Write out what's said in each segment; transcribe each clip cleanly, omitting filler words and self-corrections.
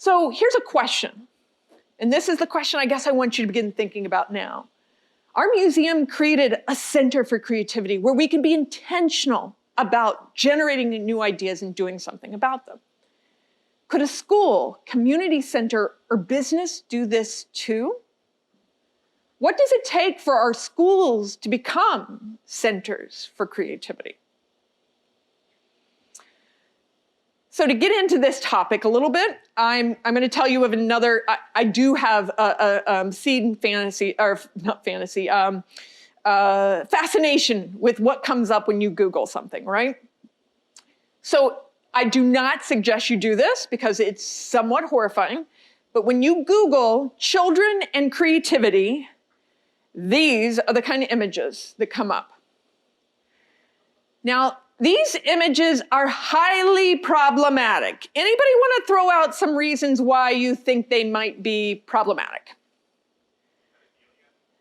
So here's a question. And this is the question I guess I want you to begin thinking about now. Our museum created a center for creativity where we can be intentional about generating new ideas and doing something about them. Could a school, community center, or business do this too? What does it take for our schools to become centers for creativity? So to get into this topic a little bit, I'm going to tell you of another. I do have a seed fantasy, or not fantasy, fascination with what comes up when you Google something, right? So I do not suggest you do this because it's somewhat horrifying. But when you Google children and creativity, these are the kind of images that come up. Now, these images are highly problematic. Anybody want to throw out some reasons why you think they might be problematic?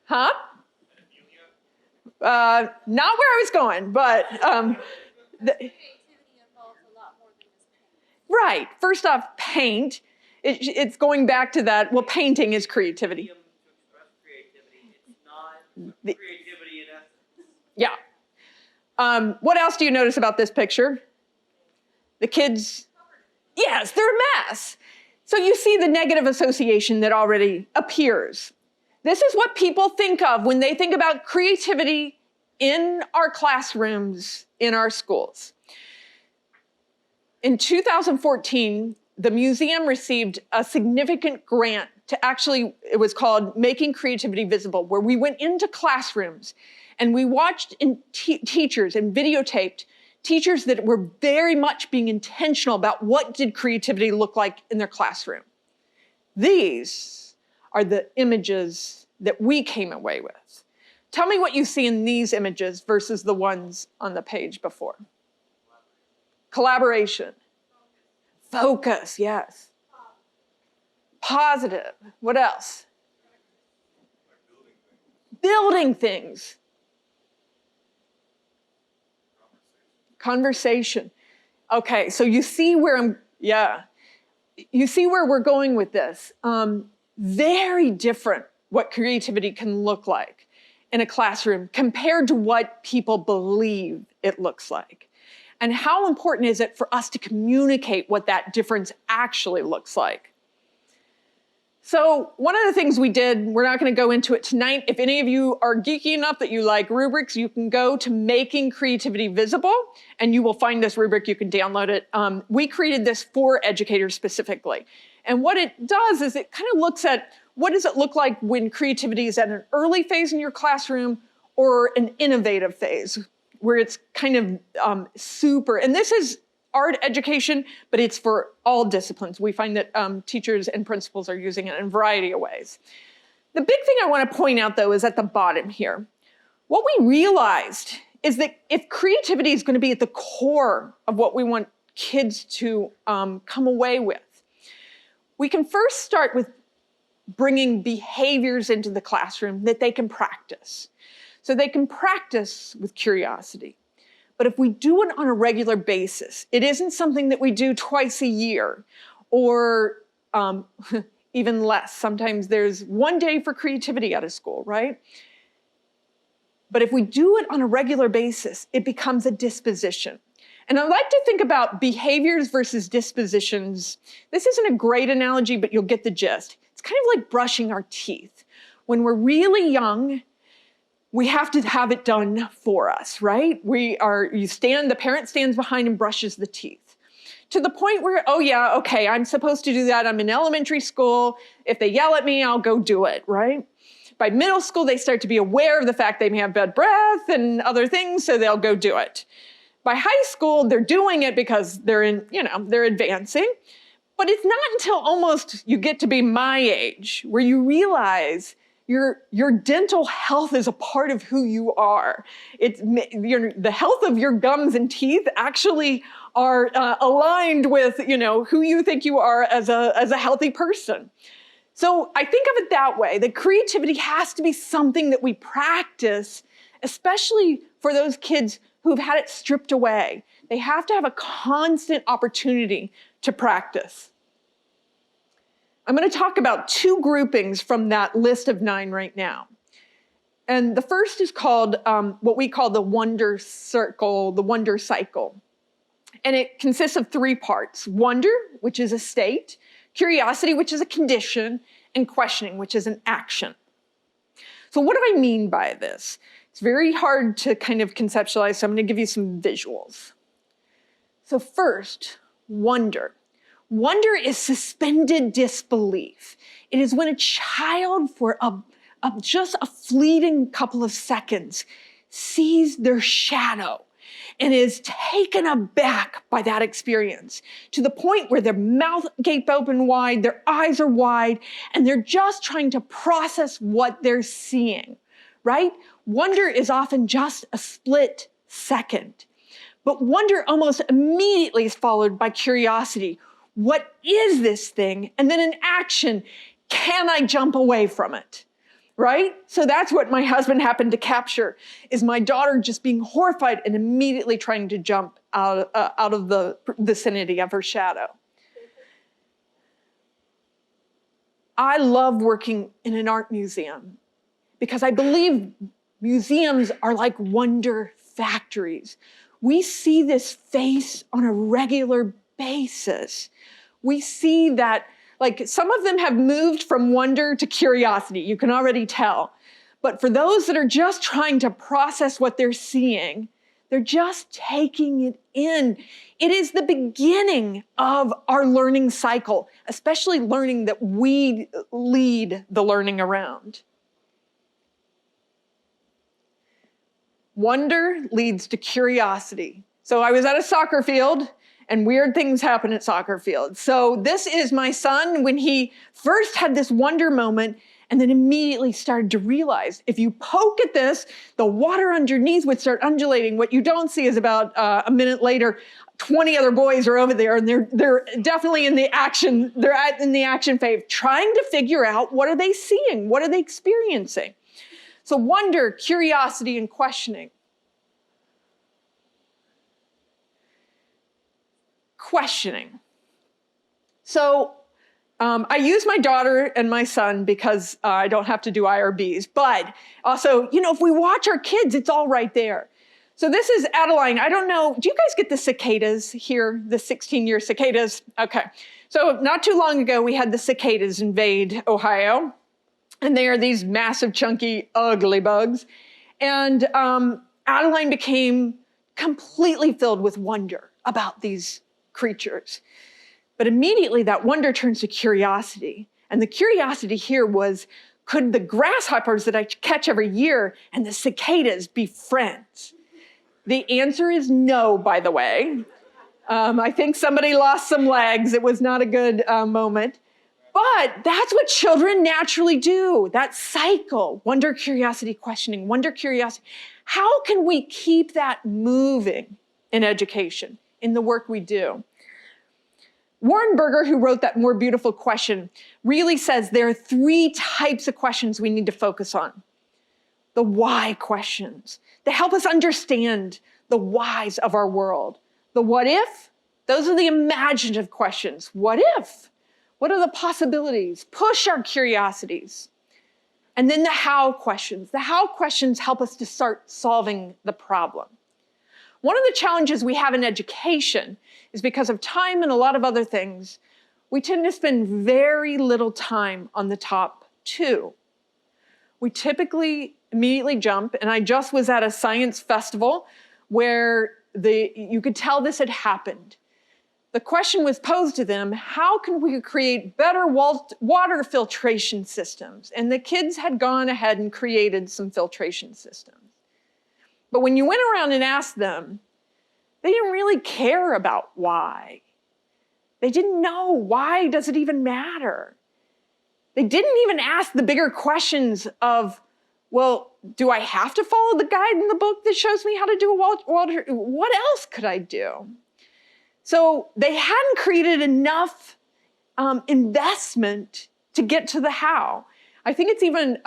Huh? Not where I was going, but right. First off, paint. It's going back to that. Well, painting is creativity. It's not creativity in essence. Yeah. What else do you notice about this picture? The kids, yes, they're a mess. So you see the negative association that already appears. This is what people think of when they think about creativity in our classrooms, in our schools. In 2014, the museum received a significant grant to actually, it was called Making Creativity Visible, where we went into classrooms and we watched teachers and videotaped teachers that were very much being intentional about what did creativity look like in their classroom. These are the images that we came away with. Tell me what you see in these images versus the ones on the page before. Collaboration. Focus, yes. Positive. What else? Building things. Conversation. Okay, so you see where you see where we're going with this. Very different what creativity can look like in a classroom compared to what people believe it looks like. And how important is it for us to communicate what that difference actually looks like? So one of the things we did, we're not going to go into it tonight. If any of you are geeky enough that you like rubrics, you can go to Making Creativity Visible, and you will find this rubric. You can download it. We created this for educators specifically. And what it does is it kind of looks at what does it look like when creativity is at an early phase in your classroom or an innovative phase, where it's kind of super, and this is art education, but it's for all disciplines. We find that teachers and principals are using it in a variety of ways. The big thing I want to point out, though, is at the bottom here. What we realized is that if creativity is going to be at the core of what we want kids to come away with, we can first start with bringing behaviors into the classroom that they can practice. So they can practice with curiosity. But if we do it on a regular basis, it isn't something that we do twice a year or even less. Sometimes there's one day for creativity at a school, right? But if we do it on a regular basis, it becomes a disposition. And I like to think about behaviors versus dispositions. This isn't a great analogy, but you'll get the gist. It's kind of like brushing our teeth. When we're really young, we have to have it done for us, right? The parent stands behind and brushes the teeth. To the point where, oh yeah, okay, I'm supposed to do that. I'm in elementary school. If they yell at me, I'll go do it, right? By middle school, they start to be aware of the fact they may have bad breath and other things, so they'll go do it. By high school, they're doing it because they're advancing. But it's not until almost you get to be my age where you realize your dental health is a part of who you are. The health of your gums and teeth actually are aligned with who you think you are as a healthy person. So I think of it that way, that creativity has to be something that we practice, especially for those kids who've had it stripped away. They have to have a constant opportunity to practice. I'm going to talk about 2 groupings from that list of 9 right now. And the first is called what we call the wonder circle, the wonder cycle. And it consists of 3 parts: wonder, which is a state; curiosity, which is a condition; and questioning, which is an action. So what do I mean by this? It's very hard to kind of conceptualize, so I'm going to give you some visuals. So first, wonder. Wonder is suspended disbelief. It is when a child, for just a fleeting couple of seconds, sees their shadow and is taken aback by that experience, to the point where their mouth gape open wide, their eyes are wide, and they're just trying to process what they're seeing, right? Wonder is often just a split second. But wonder almost immediately is followed by curiosity. What is this thing? And then an action. Can I jump away from it? Right? So that's what my husband happened to capture, is my daughter just being horrified and immediately trying to jump out of the vicinity of her shadow. I love working in an art museum because I believe museums are like wonder factories. We see this face on a regular basis. We see that, like, some of them have moved from wonder to curiosity, you can already tell. But for those that are just trying to process what they're seeing, they're just taking it in. It is the beginning of our learning cycle, especially learning that we lead the learning around. Wonder leads to curiosity. So I was at a soccer field, and weird things happen at soccer fields. So this is my son when he first had this wonder moment and then immediately started to realize if you poke at this, the water underneath would start undulating. What you don't see is about a minute later, 20 other boys are over there, and they're definitely in the action. They're in the action phase, trying to figure out, what are they seeing? What are they experiencing? So wonder, curiosity, and questioning. Questioning. So I use my daughter and my son because I don't have to do IRBs, but also, if we watch our kids, it's all right there. So this is Adeline. I don't know, do you guys get the cicadas here, the 16-year cicadas? Okay, so not too long ago, we had the cicadas invade Ohio, and they are these massive, chunky, ugly bugs. And Adeline became completely filled with wonder about these creatures. But immediately that wonder turns to curiosity. And the curiosity here was, could the grasshoppers that I catch every year and the cicadas be friends? The answer is no, by the way. I think somebody lost some legs. It was not a good moment. But that's what children naturally do, that cycle, wonder, curiosity, questioning, wonder, curiosity. How can we keep that moving in education, in the work we do? Warren Berger, who wrote that More Beautiful Question, really says there are 3 types of questions we need to focus on. The why questions. They help us understand the whys of our world. The what if? Those are the imaginative questions. What if? What are the possibilities? Push our curiosities. And then the how questions. The how questions help us to start solving the problem. One of the challenges we have in education is because of time and a lot of other things, we tend to spend very little time on the top 2. We typically immediately jump, and I just was at a science festival where you could tell this had happened. The question was posed to them, how can we create better water filtration systems? And the kids had gone ahead and created some filtration systems. But when you went around and asked them, they didn't really care about why. They didn't know, why does it even matter? They didn't even ask the bigger questions of, well, do I have to follow the guide in the book that shows me how to do a water? What else could I do? So they hadn't created enough investment to get to the how. I think it's even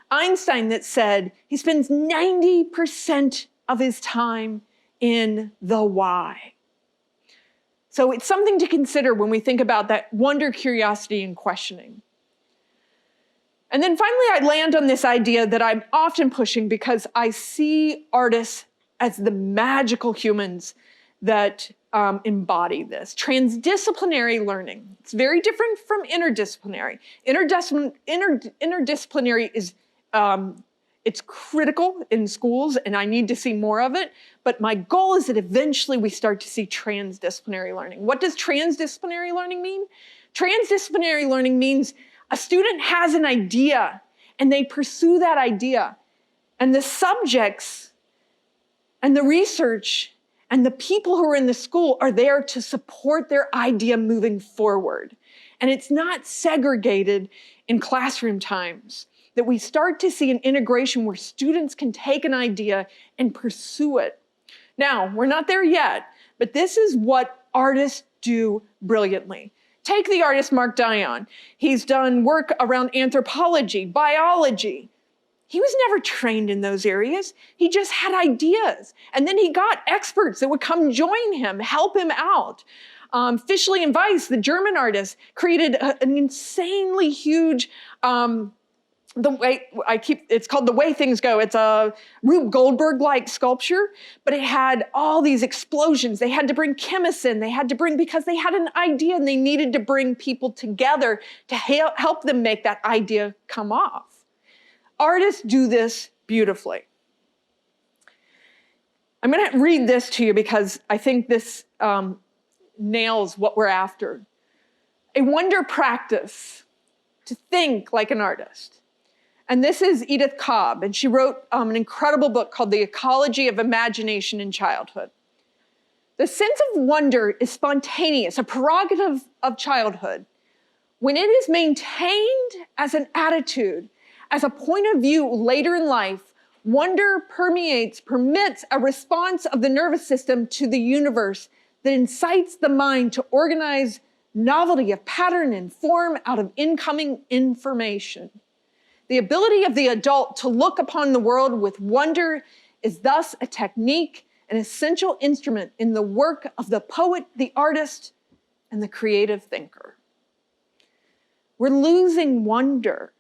Einstein that said he spends 90% of his time in the why. So it's something to consider when we think about that wonder, curiosity, and questioning. And then finally, I land on this idea that I'm often pushing because I see artists as the magical humans that embody this. Transdisciplinary learning. It's very different from interdisciplinary. Interdisciplinary is it's critical in schools, and I need to see more of it. But my goal is that eventually we start to see transdisciplinary learning. What does transdisciplinary learning mean? Transdisciplinary learning means a student has an idea, and they pursue that idea. And the subjects and the research and the people who are in the school are there to support their idea moving forward. And it's not segregated in classroom times, that we start to see an integration where students can take an idea and pursue it. Now, we're not there yet, but this is what artists do brilliantly. Take the artist Mark Dion. He's done work around anthropology, biology. He was never trained in those areas. He just had ideas. And then he got experts that would come join him, help him out. Fischli and Weiss, the German artist, created an insanely huge, it's called The Way Things Go. It's a Rube Goldberg-like sculpture, but it had all these explosions. They had to bring chemists in. Because they had an idea and they needed to bring people together to help them make that idea come off. Artists do this beautifully. I'm going to read this to you because I think this nails what we're after. A wonder practice to think like an artist. And this is Edith Cobb, and she wrote an incredible book called The Ecology of Imagination in Childhood. The sense of wonder is spontaneous, a prerogative of childhood. When it is maintained as an attitude, as a point of view later in life, wonder permits a response of the nervous system to the universe that incites the mind to organize novelty of pattern and form out of incoming information. The ability of the adult to look upon the world with wonder is thus a technique, an essential instrument in the work of the poet, the artist, and the creative thinker. We're losing wonder,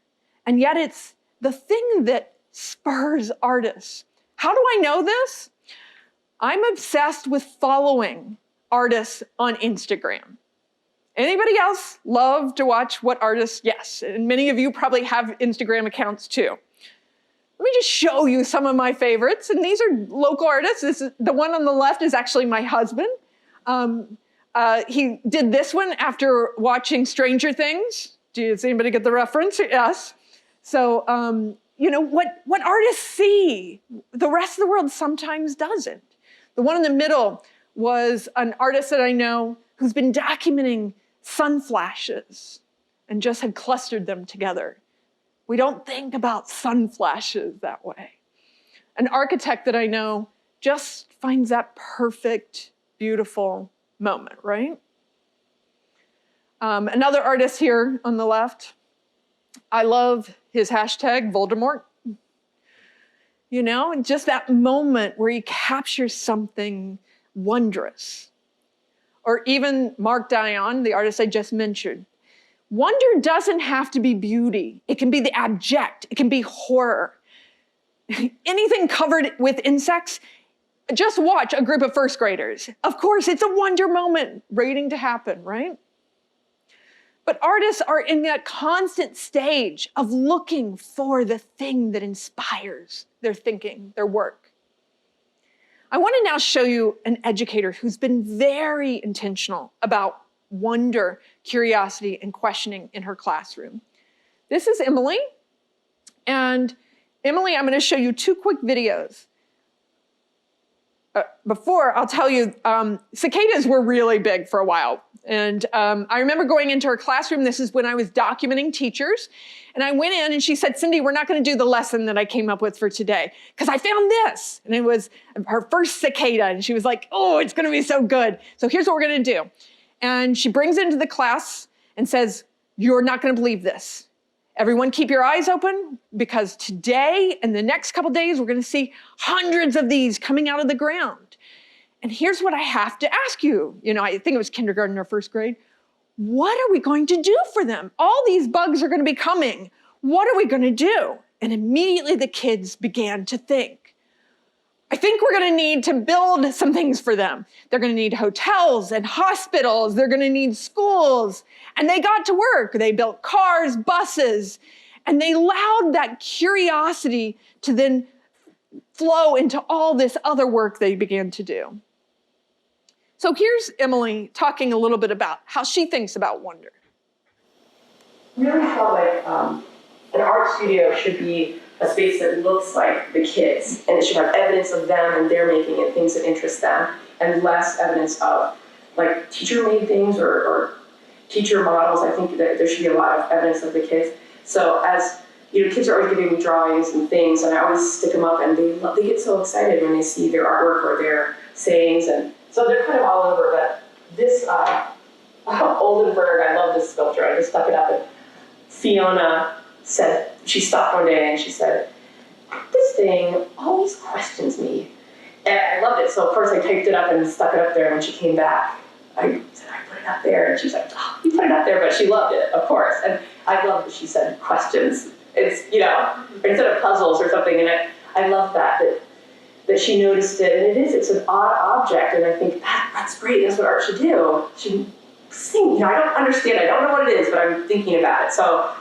and yet it's the thing that spurs artists. How do I know this? I'm obsessed with following artists on Instagram. Anybody else love to watch what artists? Yes, and many of you probably have Instagram accounts too. Let me just show you some of my favorites, and these are local artists. The one on the left is actually my husband. He did this one after watching Stranger Things. Does anybody get the reference? Yes. So, what artists see, the rest of the world sometimes doesn't. The one in the middle was an artist that I know who's been documenting sun flashes and just had clustered them together. We don't think about sun flashes that way. An architect that I know just finds that perfect, beautiful moment, right? Another artist here on the left, I love his hashtag, Voldemort. Just that moment where he captures something wondrous. Or even Mark Dion, the artist I just mentioned. Wonder doesn't have to be beauty. It can be the abject. It can be horror. Anything covered with insects, just watch a group of first graders. Of course, it's a wonder moment waiting to happen, right? But artists are in that constant stage of looking for the thing that inspires their thinking, their work. I want to now show you an educator who's been very intentional about wonder, curiosity, and questioning in her classroom. This is Emily. And Emily, I'm going to show you two quick videos. Before, I'll tell you, cicadas were really big for a while. And I remember going into her classroom. This is when I was documenting teachers. And I went in and she said, Cindy, we're not going to do the lesson that I came up with for today because I found this. And it was her first cicada. And she was like, oh, it's going to be so good. So here's what we're going to do. And she brings it into the class and says, you're not going to believe this. Everyone keep your eyes open because today and the next couple days, we're going to see hundreds of these coming out of the ground. And here's what I have to ask you. I think it was kindergarten or first grade. What are we going to do for them? All these bugs are going to be coming. What are we going to do? And immediately the kids began to think, I think we're going to need to build some things for them. They're going to need hotels and hospitals. They're going to need schools. And they got to work. They built cars, buses, and they allowed that curiosity to then flow into all this other work they began to do. So here's Emily talking a little bit about how she thinks about wonder. Really felt like an art studio should be a space that looks like the kids, and it should have evidence of them and their making and things that interest them, and less evidence of like teacher-made things or teacher models. I think that there should be a lot of evidence of the kids. So as kids are always giving me drawings and things, and I always stick them up, and they get so excited when they see their artwork or their sayings, and so they're kind of all over. But this Oldenburg, I love this sculpture. I just stuck it up, and Fiona said, she stopped one day and she said, this thing always questions me. And I loved it, so of course I typed it up and stuck it up there. When she came back, I said, I put it up there, and she's like, oh, you put it up there, but she loved it, of course. And I love that she said questions. It's, instead of puzzles or something, and I love that she noticed it, and it's an odd object, and I think that's great, that's what art should do. Should sing, I don't understand, I don't know what it is, but I'm thinking about it. So,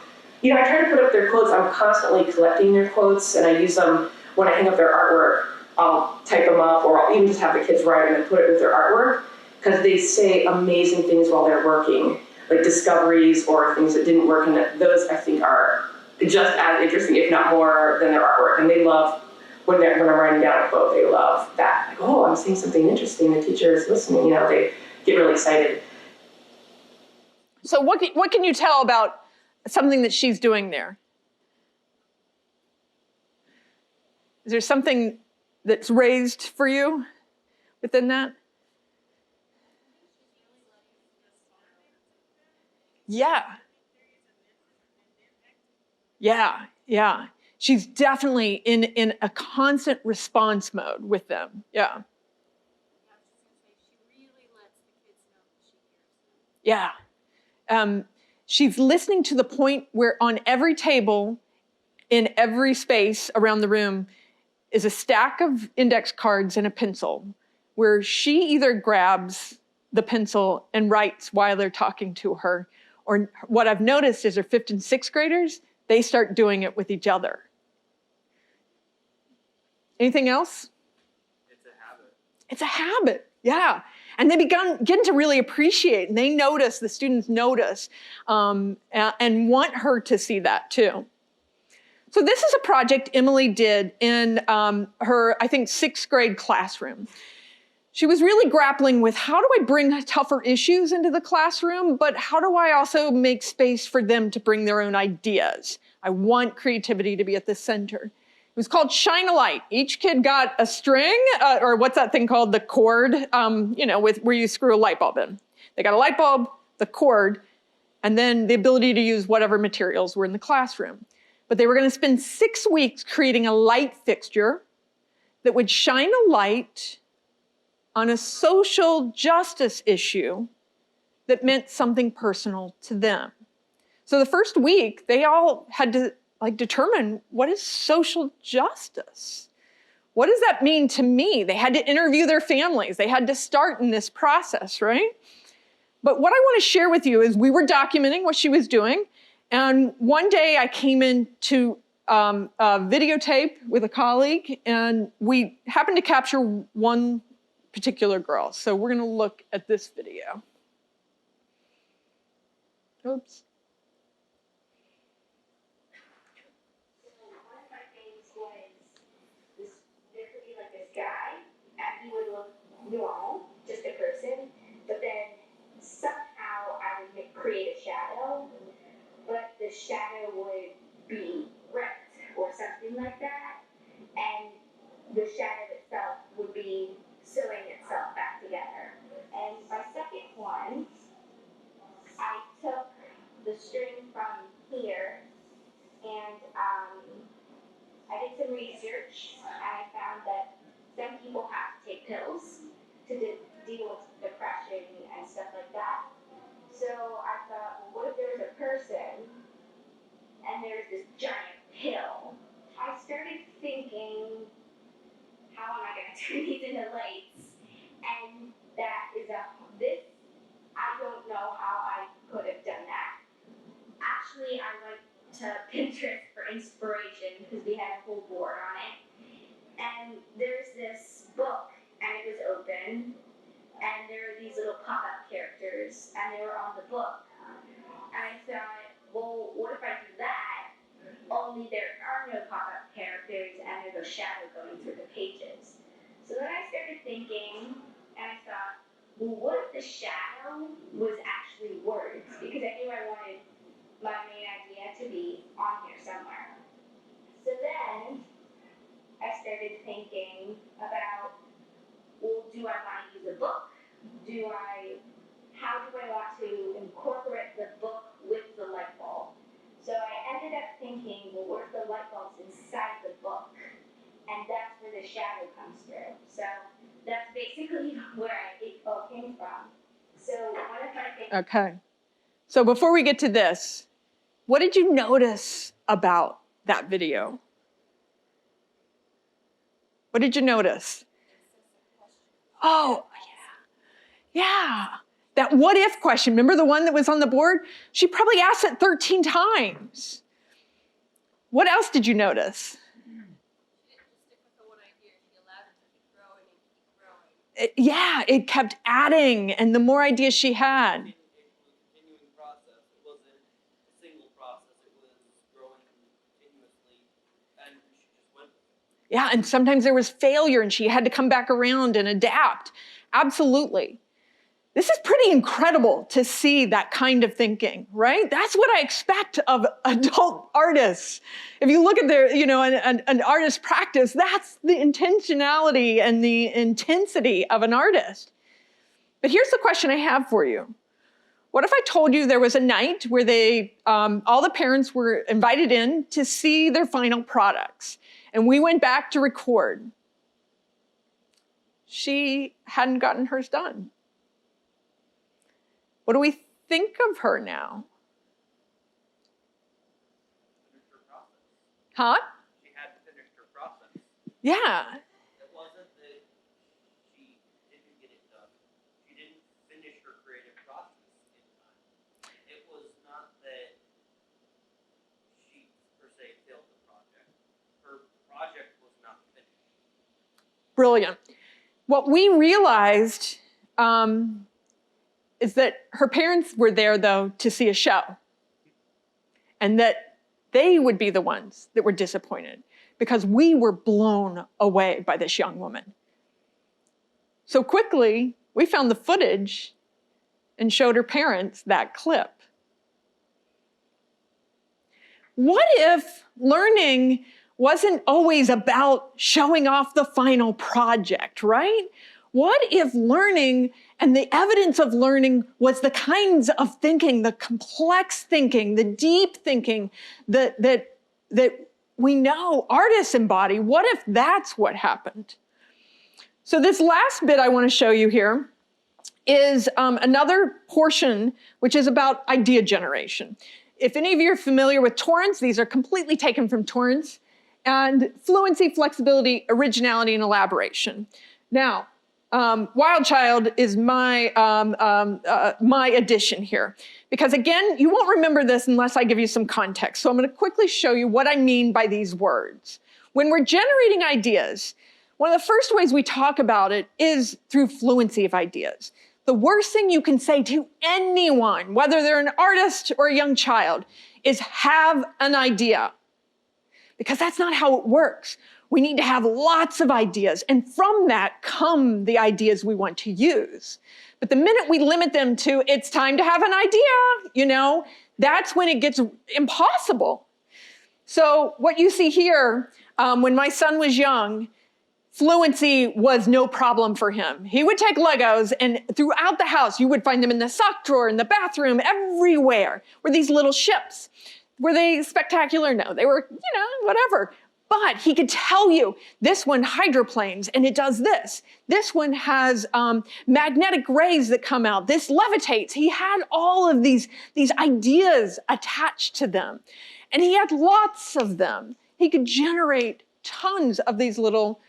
I try to put up their quotes. I'm constantly collecting their quotes, and I use them when I hang up their artwork. I'll type them up, or I'll even just have the kids write them and put it with their artwork, because they say amazing things while they're working, like discoveries or things that didn't work, and those I think are just as interesting, if not more, than their artwork. And they love when I'm writing down a quote. They love that. Like, oh, I'm saying something interesting. The teacher is listening. They get really excited. So what can you tell about something that she's doing there? Is there something that's raised for you within that? Yeah. Yeah. She's definitely in a constant response mode with them. Yeah. Yeah. She's listening to the point where on every table, in every space around the room, is a stack of index cards and a pencil, where she either grabs the pencil and writes while they're talking to her, or what I've noticed is her 5th and 6th graders, they start doing it with each other. Anything else? It's a habit. It's a habit, yeah. And they begin to really appreciate, and they notice, the students notice, and want her to see that too. So this is a project Emily did in her, I think, 6th grade classroom. She was really grappling with, how do I bring tougher issues into the classroom, but how do I also make space for them to bring their own ideas? I want creativity to be at the center. It was called Shine a Light. Each kid got a string, or what's that thing called, the cord, where you screw a light bulb in. They got a light bulb, the cord, and then the ability to use whatever materials were in the classroom. But they were going to spend 6 weeks creating a light fixture that would shine a light on a social justice issue that meant something personal to them. So the first week, they all had to determine, what is social justice? What does that mean to me? They had to interview their families. They had to start in this process, right? But what I want to share with you is, we were documenting what she was doing. And one day I came into a videotape with a colleague, and we happened to capture one particular girl. So we're going to look at this video. Oops. One of my things was there could be like this guy, and he would look normal, just a person, but then somehow I would create a shadow, but the shadow would be ripped or something like that, and the shadow itself would be sewing itself back together. And my second one, I took the string from here, and I did some research, and I found that some people have to take pills to this giant pill. I started thinking, how am I going to turn these into lights? And I don't know how I could have done that. Actually, I went to Pinterest for inspiration because we had a whole board on it. And there's this book, and it was open, and there were these little pop-up characters, and they were on the book. And I thought, well, what if I do that? Only there are no pop-up characters, and there's a shadow going through the pages. So then I started thinking, and I thought, well, what if the shadow was actually words? Because I knew I wanted my main idea to be on here somewhere. So then I started thinking about, well, do I want to use a book? How do I want to incorporate the book with the light bulb? So I ended up thinking, well, what if the light bulb's inside the book? And that's where the shadow comes through. So that's basically where it all came from. So one of my things. Okay. So before we get to this, what did you notice about that video? What did you notice? Oh, yeah. Yeah. That what if question, remember the one that was on the board? She probably asked it 13 times. What else did you notice? Yeah, it kept adding, and the more ideas she had. It was a continuing process. It wasn't a single process. It was growing continuously, and she just went with it. Yeah, and sometimes there was failure, and she had to come back around and adapt. Absolutely. This is pretty incredible to see that kind of thinking, right? That's what I expect of adult artists. If you look at their, an artist practice, that's the intentionality and the intensity of an artist. But here's the question I have for you. What if I told you there was a night where all the parents were invited in to see their final products, and we went back to record? She hadn't gotten hers done. What do we think of her now? Finished her process. Huh? She had finished her process. Yeah. It wasn't that she didn't get it done. She didn't finish her creative process in time. It was not that she, per se, failed the project. Her project was not finished. Brilliant. What we realized is that her parents were there, though, to see a show. And that they would be the ones that were disappointed because we were blown away by this young woman. So quickly, we found the footage and showed her parents that clip. What if learning wasn't always about showing off the final project, right? What if learning and the evidence of learning was the kinds of thinking, the complex thinking, the deep thinking that we know artists embody? What if that's what happened? So this last bit I want to show you here is another portion which is about idea generation. If any of you are familiar with Torrance, these are completely taken from Torrance, and fluency, flexibility, originality, and elaboration. Now, Wild Child is my addition here. Because again, you won't remember this unless I give you some context. So I'm going to quickly show you what I mean by these words. When we're generating ideas, one of the first ways we talk about it is through fluency of ideas. The worst thing you can say to anyone, whether they're an artist or a young child, is have an idea. Because that's not how it works. We need to have lots of ideas, and from that come the ideas we want to use. But the minute we limit them to, it's time to have an idea, that's when it gets impossible. So what you see here, when my son was young, fluency was no problem for him. He would take Legos, and throughout the house, you would find them in the sock drawer, in the bathroom, everywhere, were these little ships. Were they spectacular? No, they were, whatever. But he could tell you, this one hydroplanes, and it does this. This one has magnetic rays that come out. This levitates. He had all of these ideas attached to them. And he had lots of them. He could generate tons of these little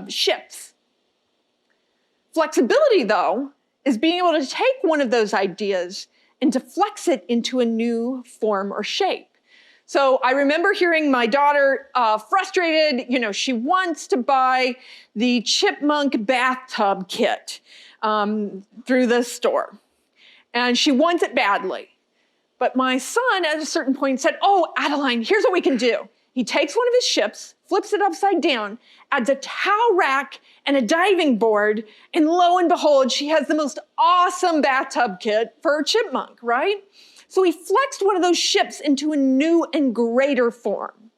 ships. Flexibility, though, is being able to take one of those ideas and to flex it into a new form or shape. So I remember hearing my daughter frustrated, she wants to buy the chipmunk bathtub kit through the store. And she wants it badly. But my son at a certain point said, oh, Adeline, here's what we can do. He takes one of his ships, flips it upside down, adds a towel rack and a diving board, and lo and behold, she has the most awesome bathtub kit for her chipmunk, right? So he flexed one of those ships into a new and greater form.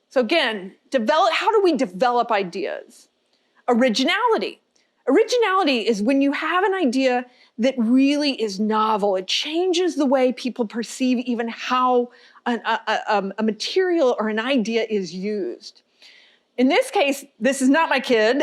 So again, how do we develop ideas? Originality. Originality is when you have an idea that really is novel. It changes the way people perceive even how a material or an idea is used. In this case, this is not my kid.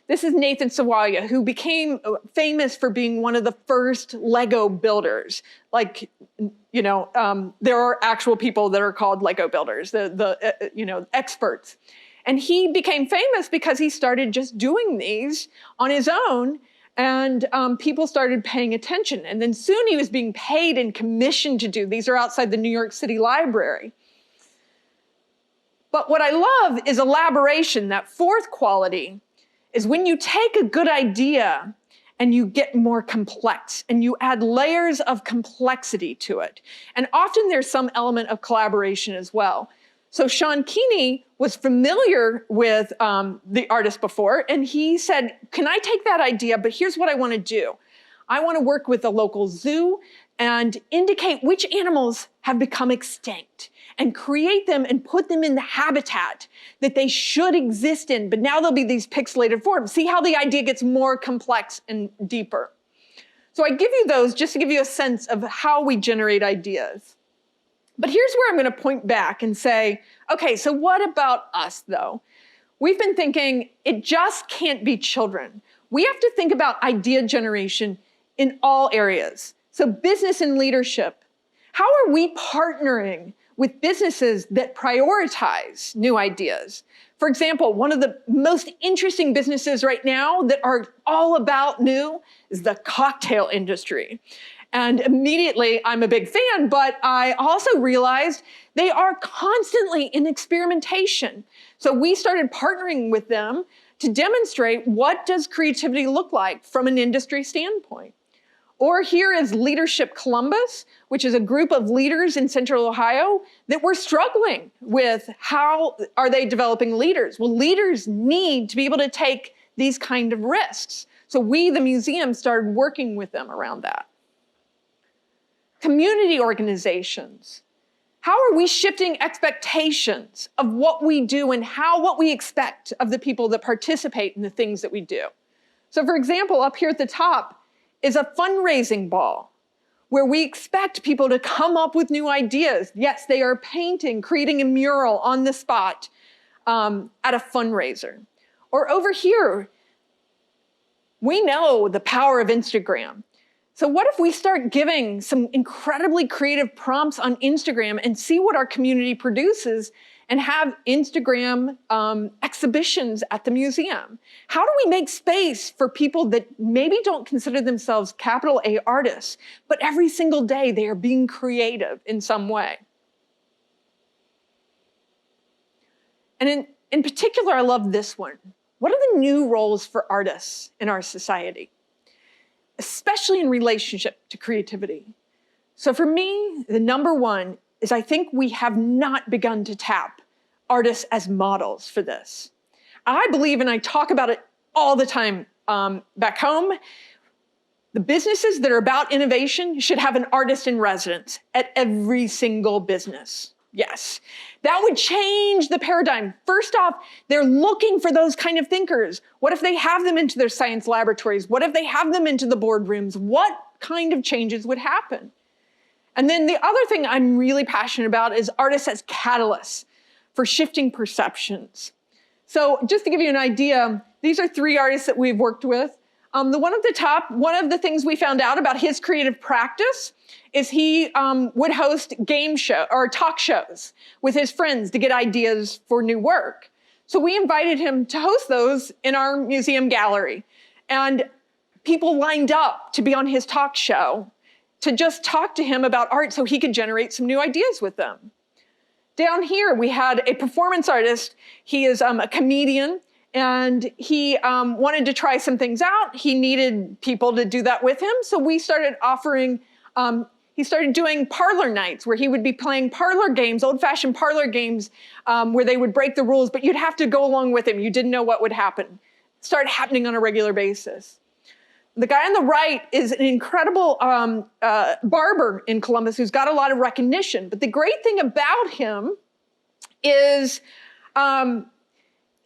This is Nathan Sawaya, who became famous for being one of the first Lego builders. There are actual people that are called Lego builders, the experts. And he became famous because he started just doing these on his own, and people started paying attention. And then soon he was being paid and commissioned to do. These are outside the New York City Library. But what I love is elaboration. That fourth quality is when you take a good idea and you get more complex and you add layers of complexity to it. And often there's some element of collaboration as well. So Sean Keeney was familiar with the artist before, and he said, can I take that idea, but here's what I want to do. I want to work with the local zoo and indicate which animals have become extinct and create them and put them in the habitat that they should exist in, but now they'll be these pixelated forms. See how the idea gets more complex and deeper. So I give you those just to give you a sense of how we generate ideas. But here's where I'm going to point back and say, okay, so what about us though? We've been thinking it just can't be children. We have to think about idea generation in all areas. So business and leadership. How are we partnering with businesses that prioritize new ideas? For example, one of the most interesting businesses right now that are all about new is the cocktail industry. And immediately, I'm a big fan, but I also realized they are constantly in experimentation. So we started partnering with them to demonstrate what does creativity look like from an industry standpoint. Or here is Leadership Columbus, which is a group of leaders in Central Ohio that were struggling with how are they developing leaders. Well, leaders need to be able to take these kind of risks. So we, the museum, started working with them around that. Community organizations. How are we shifting expectations of what we do and what we expect of the people that participate in the things that we do? So for example, up here at the top is a fundraising ball where we expect people to come up with new ideas. Yes, they are painting, creating a mural on the spot at a fundraiser. Or over here, we know the power of Instagram. So what if we start giving some incredibly creative prompts on Instagram and see what our community produces and have Instagram exhibitions at the museum? How do we make space for people that maybe don't consider themselves capital A artists, but every single day they are being creative in some way? And in particular, I love this one. What are the new roles for artists in our society? Especially in relationship to creativity. So for me, the number one is I think we have not begun to tap artists as models for this. I believe, and I talk about it all the time back home, the businesses that are about innovation should have an artist in residence at every single business. Yes, that would change the paradigm. First off, they're looking for those kind of thinkers. What if they have them into their science laboratories? What if they have them into the boardrooms? What kind of changes would happen? And then the other thing I'm really passionate about is artists as catalysts for shifting perceptions. So just to give you an idea, these are 3 artists that we've worked with. The one at the top, one of the things we found out about his creative practice is he would host game show or talk shows with his friends to get ideas for new work. So we invited him to host those in our museum gallery. And people lined up to be on his talk show to just talk to him about art so he could generate some new ideas with them. Down here, we had a performance artist. He is a comedian, and he wanted to try some things out. He needed people to do that with him, so we started offering, he started doing parlor nights where he would be playing parlor games, old-fashioned parlor games, where they would break the rules, but you'd have to go along with him. You didn't know what would happen. It started happening on a regular basis. The guy on the right is an incredible barber in Columbus who's got a lot of recognition. But the great thing about him is, in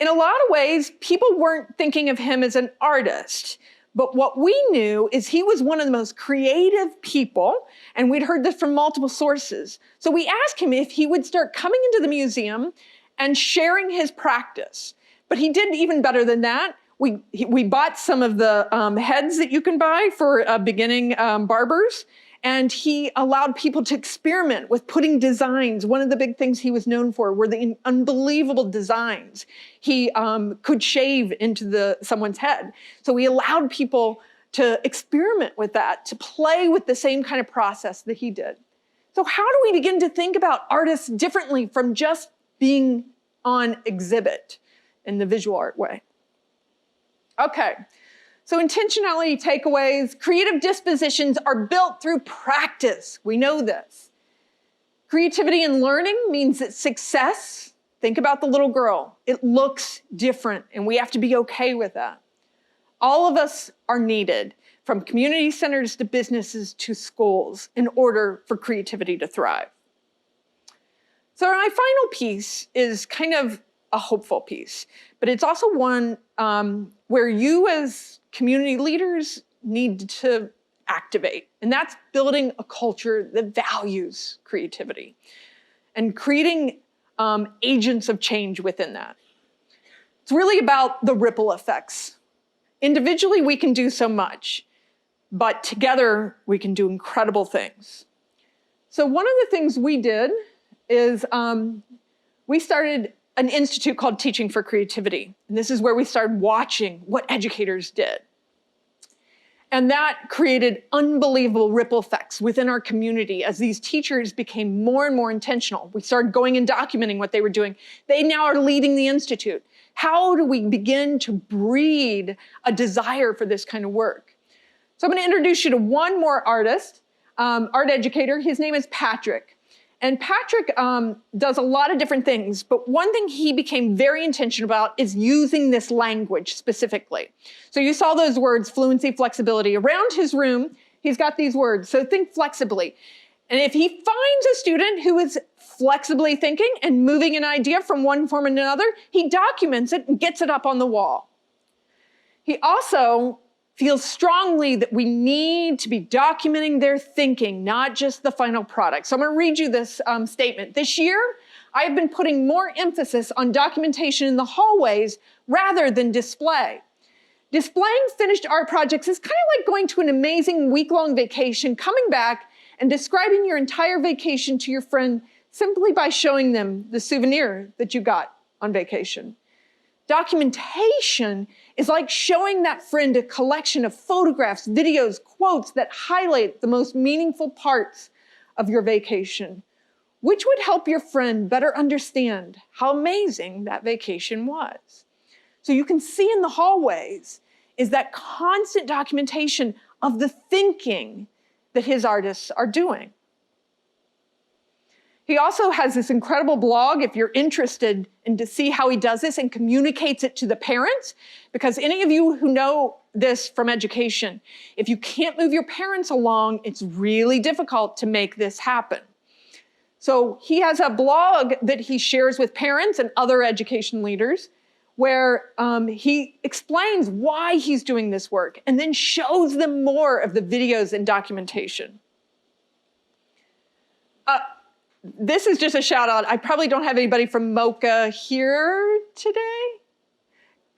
a lot of ways, people weren't thinking of him as an artist. But what we knew is he was one of the most creative people, and we'd heard this from multiple sources. So we asked him if he would start coming into the museum and sharing his practice. But he did even better than that. We bought some of the heads that you can buy for beginning barbers, and he allowed people to experiment with putting designs. One of the big things he was known for were the unbelievable designs he could shave into someone's head. So we allowed people to experiment with that, to play with the same kind of process that he did. So how do we begin to think about artists differently from just being on exhibit in the visual art way? Okay, so intentionality takeaways. Creative dispositions are built through practice. We know this. Creativity and learning means that success, think about the little girl, it looks different, and we have to be okay with that. All of us are needed, from community centers to businesses to schools, in order for creativity to thrive. So my final piece is kind of a hopeful piece, but it's also one where you as community leaders need to activate, and that's building a culture that values creativity and creating agents of change within that. It's really about the ripple effects. Individually, we can do so much, but together we can do incredible things. So one of the things we did is we started an institute called Teaching for Creativity. And this is where we started watching what educators did. And that created unbelievable ripple effects within our community as these teachers became more and more intentional. We started going and documenting what they were doing. They now are leading the institute. How do we begin to breed a desire for this kind of work? So I'm going to introduce you to one more artist, art educator. His name is Patrick. And Patrick does a lot of different things, but one thing he became very intentional about is using this language specifically. So you saw those words, fluency, flexibility. Around his room, he's got these words, so think flexibly. And if he finds a student who is flexibly thinking and moving an idea from one form to another, he documents it and gets it up on the wall. He also feels strongly that we need to be documenting their thinking, not just the final product. So I'm going to read you this statement. This year, I've been putting more emphasis on documentation in the hallways rather than display. Displaying finished art projects is kind of like going to an amazing week-long vacation, coming back and describing your entire vacation to your friend simply by showing them the souvenir that you got on vacation. Documentation is like showing that friend a collection of photographs, videos, quotes that highlight the most meaningful parts of your vacation, which would help your friend better understand how amazing that vacation was. So you can see in the hallways is that constant documentation of the thinking that his artists are doing. He also has this incredible blog, if you're interested in to see how he does this and communicates it to the parents, because any of you who know this from education, if you can't move your parents along, it's really difficult to make this happen. So he has a blog that he shares with parents and other education leaders where he explains why he's doing this work and then shows them more of the videos and documentation. This is just a shout out. I probably don't have anybody from MoCA here today.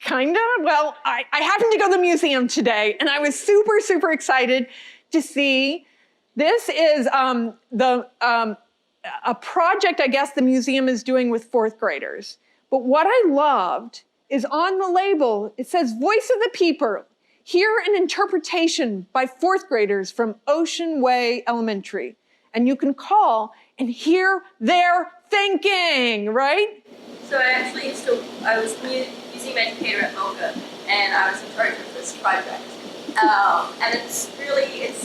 Kind of. Well, I happened to go to the museum today, and I was super, super excited to see. This is a project, I guess, the museum is doing with fourth graders. But what I loved is on the label, it says, Voice of the People, hear an interpretation by fourth graders from Ocean Way Elementary. And you can call and hear their thinking, right? So I was museum educator at MoCA, and I was in charge of this project. And it's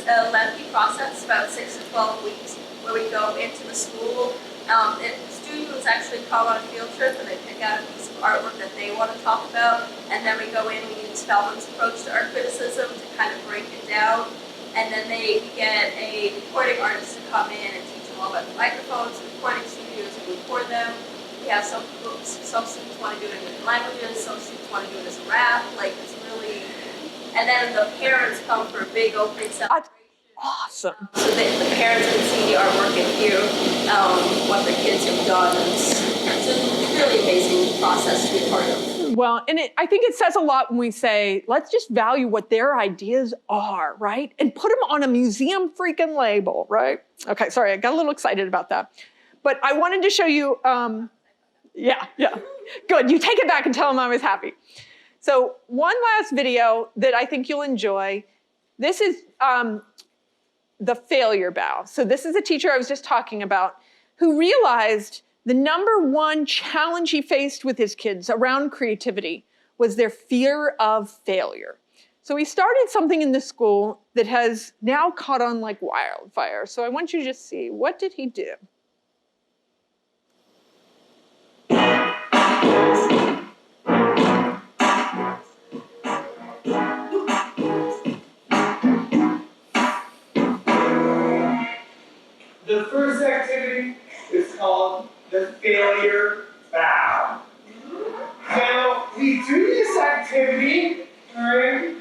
a lengthy process, about 6 to 12 weeks, where we go into the school. And students actually come on a field trip, and they pick out a piece of artwork that they want to talk about, and then we go in, we use Feldman's approach to art criticism to kind of break it down. And then we get a recording artist to come in and teach them all about the microphones, recording studios, and record them. We have some students want to do it in different languages, some students want to do it as a rap, it's really, and then the parents come for a big opening celebration. Awesome. So that the parents can see the artwork and hear what the kids have done. It's a really amazing process to be a part of. Well, and I think it says a lot when we say, let's just value what their ideas are, right? And put them on a museum freaking label, right? Okay, sorry, I got a little excited about that. But I wanted to show you, yeah, good. You take it back and tell them I was happy. So one last video that I think you'll enjoy. This is the failure bow. So this is a teacher I was just talking about who realized the number one challenge he faced with his kids around creativity was their fear of failure. So he started something in the school that has now caught on like wildfire. So I want you to just see, what did he do? The first activity is called the failure bow. Now, we do this activity, right,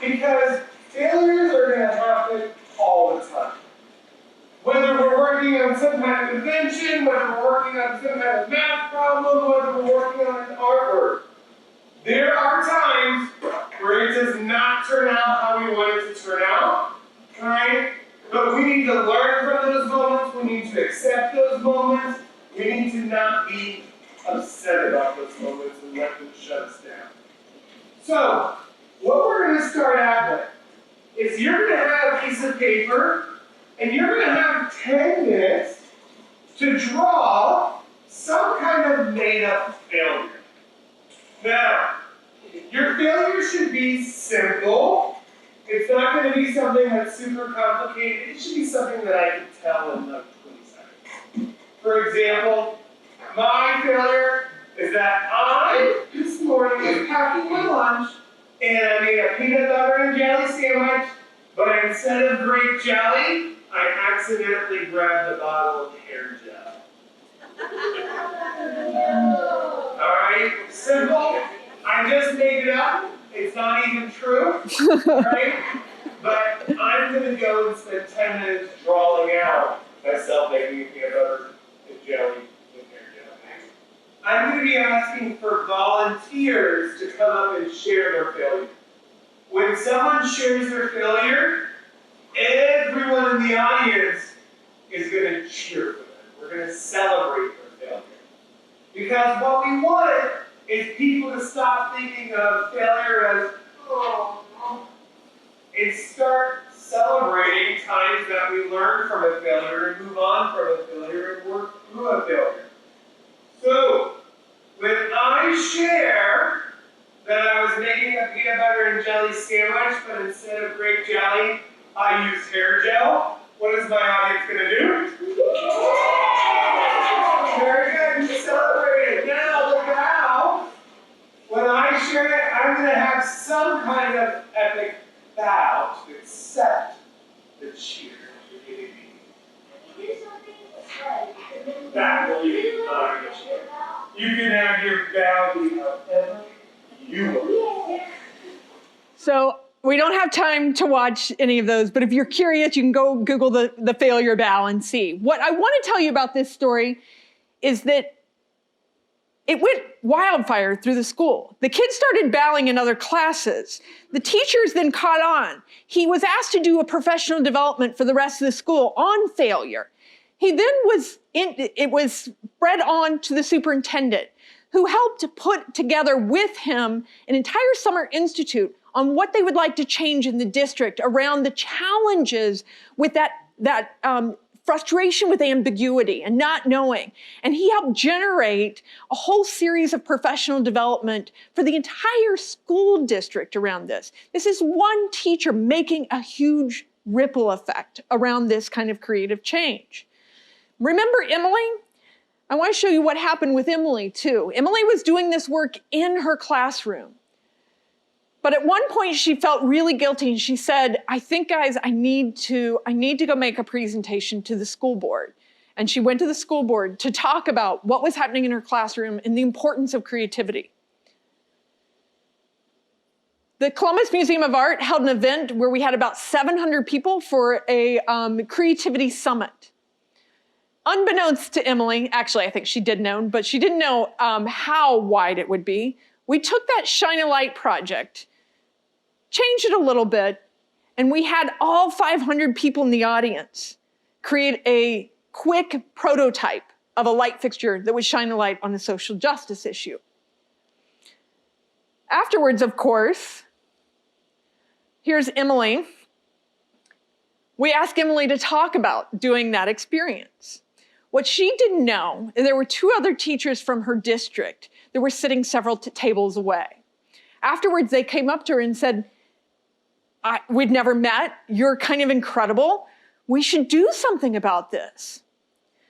because failures are going to happen all the time. Whether we're working on some kind of invention, whether we're working on some kind of math problem, whether we're working on an artwork, there are times where it does not turn out how we want it to turn out, right? But we need to learn from those moments, we need to accept those moments, we need to not be upset about those moments and let them shut us down. So, what we're going to start out with is you're going to have a piece of paper and you're going to have 10 minutes to draw some kind of made-up failure. Now, your failure should be simple. It's not going to be something that's super complicated. It should be something that I can tell in like 20 seconds. For example, my failure is that I, this morning, was packing my lunch and I made a peanut butter and jelly sandwich, but instead of grape jelly, I accidentally grabbed a bottle of hair gel. Alright, simple. I just made it up. It's not even true, right? But I'm going to go and spend 10 minutes drawing out myself making a peanut butter and jelly with hair gel. I'm going to be asking for volunteers to come up and share their failure. When someone shares their failure, everyone in the audience is going to cheer for them. We're going to celebrate their failure. Because what we want is people to stop thinking of failure as, oh, and start celebrating times that we learn from a failure and move on from a failure and work through a failure. So, when I share that I was making a peanut butter and jelly sandwich, but instead of grape jelly, I used hair gel, what is my audience going to do? Very good, you celebrated. Now look at how, when I share it, I'm going to have some kind of epic bow to accept the cheer you're giving me. That will be my cheer. You can have your bow be however you want. So we don't have time to watch any of those, but if you're curious, you can go Google the failure bow and see. What I want to tell you about this story is that it went wildfire through the school. The kids started bowing in other classes. The teachers then caught on. He was asked to do a professional development for the rest of the school on failure. It was spread on to the superintendent, who helped put together with him an entire summer institute on what they would like to change in the district around the challenges with that frustration with ambiguity and not knowing. And he helped generate a whole series of professional development for the entire school district around this. This is one teacher making a huge ripple effect around this kind of creative change. Remember Emily? I want to show you what happened with Emily too. Emily was doing this work in her classroom. But at one point she felt really guilty and she said, I think guys, I need to go make a presentation to the school board. And she went to the school board to talk about what was happening in her classroom and the importance of creativity. The Columbus Museum of Art held an event where we had about 700 people for a creativity summit. Unbeknownst to Emily, actually I think she did know, but she didn't know how wide it would be. We took that Shine a Light project, changed it a little bit, and we had all 500 people in the audience create a quick prototype of a light fixture that would shine a light on a social justice issue. Afterwards, of course, here's Emily. We asked Emily to talk about doing that experience. What she didn't know, and there were 2 other teachers from her district that were sitting several tables away. Afterwards, they came up to her and said, we'd never met, you're kind of incredible, we should do something about this.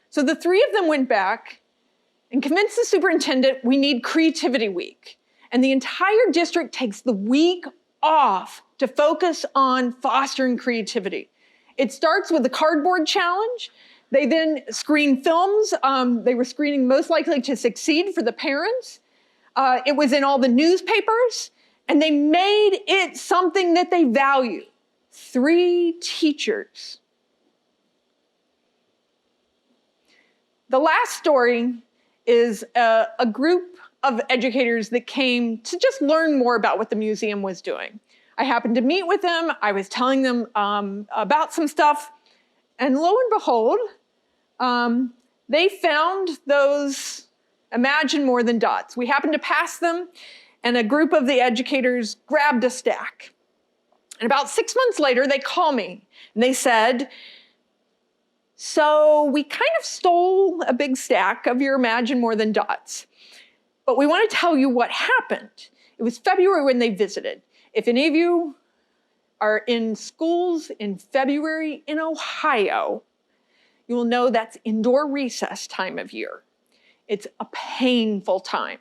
So the 3 of them went back and convinced the superintendent we need Creativity Week. And the entire district takes the week off to focus on fostering creativity. It starts with the cardboard challenge. They then screen films. They were screening Most Likely to Succeed for the parents. It was in all the newspapers, and they made it something that they value. 3 teachers. The last story is a group of educators that came to just learn more about what the museum was doing. I happened to meet with them. I was telling them about some stuff, and lo and behold, they found those Imagine More Than Dots. We happened to pass them, and a group of the educators grabbed a stack. And about 6 months later, they call me, and they said, so we kind of stole a big stack of your Imagine More Than Dots, but we want to tell you what happened. It was February when they visited. If any of you are in schools in February in Ohio, you will know that's indoor recess time of year. It's a painful time.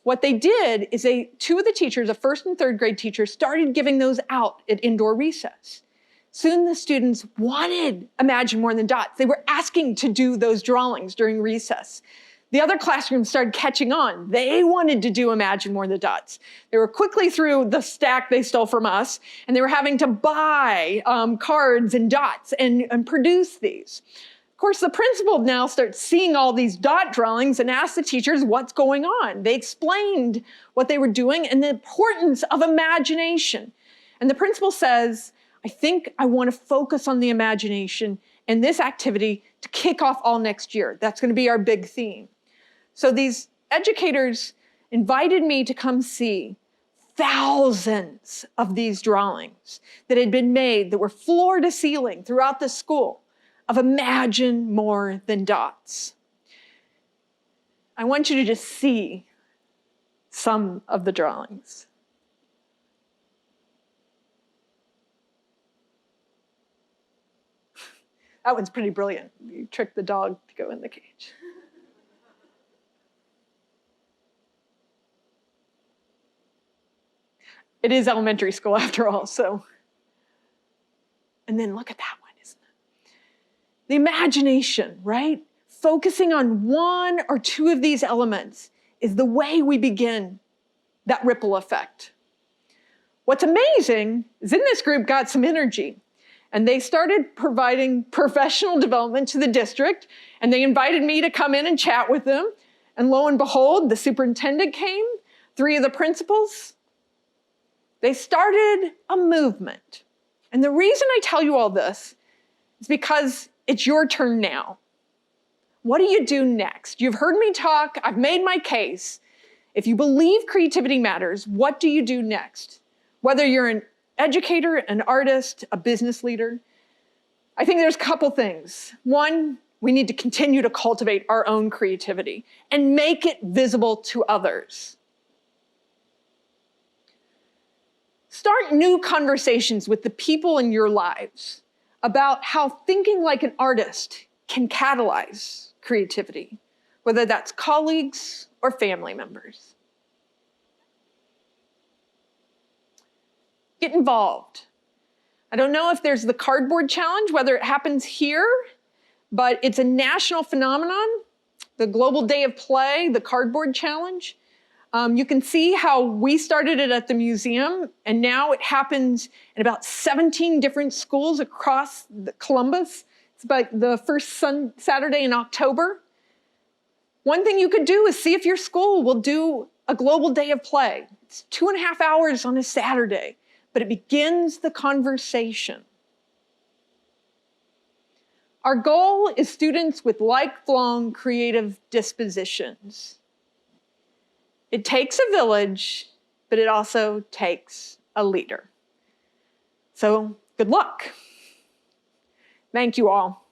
What they did is 2 of the teachers, a 1st and 3rd grade teacher, started giving those out at indoor recess. Soon the students wanted Imagine More Than Dots. They were asking to do those drawings during recess. The other classrooms started catching on. They wanted to do Imagine More Than Dots. They were quickly through the stack they stole from us, and they were having to buy cards and dots and produce these. Of course, the principal now starts seeing all these dot drawings and asks the teachers what's going on. They explained what they were doing and the importance of imagination. And the principal says, I think I want to focus on the imagination and this activity to kick off all next year. That's going to be our big theme. So these educators invited me to come see thousands of these drawings that had been made that were floor to ceiling throughout the school of Imagine More Than Dots. I want you to just see some of the drawings. That one's pretty brilliant. You tricked the dog to go in the cage. It is elementary school after all, so. And then look at that one, isn't it? The imagination, right? Focusing on 1 or 2 of these elements is the way we begin that ripple effect. What's amazing is in this group got some energy, and they started providing professional development to the district, and they invited me to come in and chat with them. And lo and behold, the superintendent came, 3 of the principals. They started a movement. And the reason I tell you all this is because it's your turn now. What do you do next? You've heard me talk, I've made my case. If you believe creativity matters, what do you do next? Whether you're an educator, an artist, a business leader, I think there's a couple things. One, we need to continue to cultivate our own creativity and make it visible to others. Start new conversations with the people in your lives about how thinking like an artist can catalyze creativity, whether that's colleagues or family members. Get involved. I don't know if there's the cardboard challenge, whether it happens here, but it's a national phenomenon, the Global Day of Play, the cardboard challenge. You can see how we started it at the museum, and now it happens in about 17 different schools across Columbus. It's about the first Saturday in October. One thing you could do is see if your school will do a Global Day of Play. It's 2.5 hours on a Saturday, but it begins the conversation. Our goal is students with lifelong creative dispositions. It takes a village, but it also takes a leader. So good luck. Thank you all.